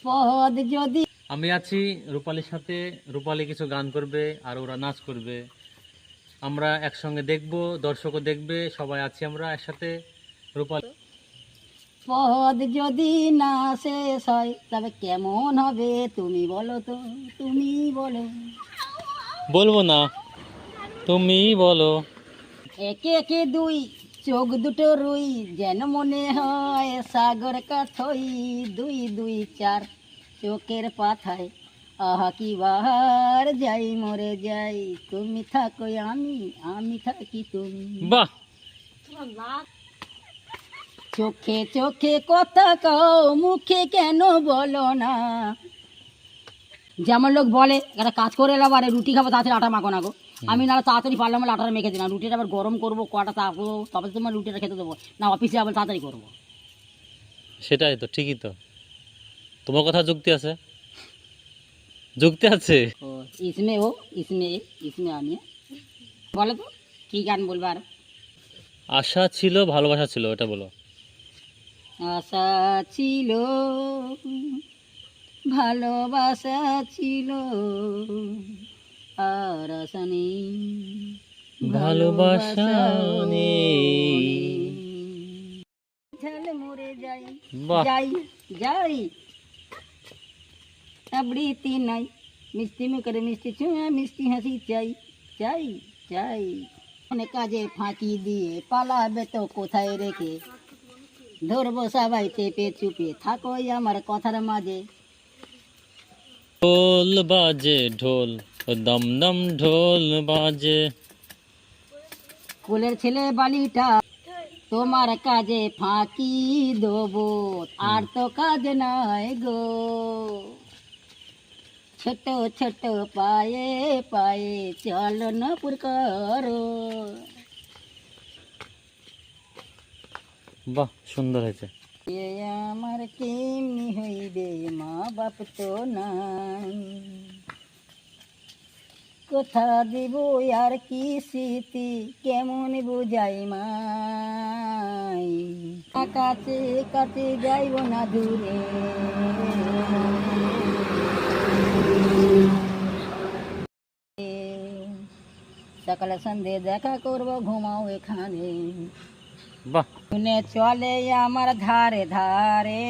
পদ যদি আমি আছি রূপালীর সাথে, রূপালী কিছু গান করবে আর ওরা নাচ করবে, আমরা একসঙ্গে দেখব, দর্শকও দেখবে, সবাই আছি আমরা একসাথে। রূপালী পদ যদি না শেষ হয় তবে কেমন হবে তুমি বলো তো, তুমি বলো। বলবো না, তুমি বলো। একে একে দুই চোখ দুটো রুই, যেন মনে হয় সাগর কাঠই। দুই দুই চার চোখের পাথায় আহা কি বাহার, যাই মরে যাই, তুমি থাকো আমি, আমি থাকি তুমি। বাহ, চোখে চোখে কথা কও, মুখে কেন বলো না। যেমন লোক বলে একটা কাজ করে এলাম, আরে রুটি খাবো তাড়াতাড়ি আটা মাখো না গো। আমি না তাড়াতাড়ি পারলাম বলে আটাটা মেখে দিলাম, রুটিটা আবার গরম করবো, কটা তাপবো, তবে তোমার রুটিটা খেতে দেবো না, অফিসে আবার তাড়াতাড়ি করবো। সেটাই তো, ঠিকই তো, তোমার কথা যুক্তি আছে, যুক্তি আছে। ও ইসমে ও ইসমে ইসমে আমি বলো তো কী গান বলবো আর। আশা ছিল, ভালোবাসা ছিল, এটা বলো। আশা ছিল, ভালোবাসা ছিল, আর আশা নেই, ভালোবাসা নেই। ঝালে মরে যাই, বাহ, যাই যাই, আবৃত্তি নাই, মিষ্টি মুখের মিষ্টি ছুঁয়া, মিষ্টি হাসি চাই, চাই চাই। অনেক কাজে ফাঁকি দিয়ে পালাবে তো কোথায় রেখে, ধরবো সবাই চেপে চুপে, থাকোই আমার কথার মাঝে। ঢোল বাজে ঢোল, ও দম দম ঢোল বাজে। কোলের ছেলে বালিটা তোমার কাজে ফাঁকি দেবো, আর তো কাজ নাই গো। ছোট ছোট পায়ে পায়ে চলন পুরকারো। বাহ, সুন্দর হয়েছে। এ আমার কেমনি হইবে, মা বাপ তো নাই, কোথা দিব আর কি স্মৃতি, কেমন বুঝাই মাই। কাছে কাছে যাইব না দূরে, সকালে সন্ধে দেখা করব, ঘুমাও এখানে। বাহ, শুনে চলে আমার ধারে ধারে,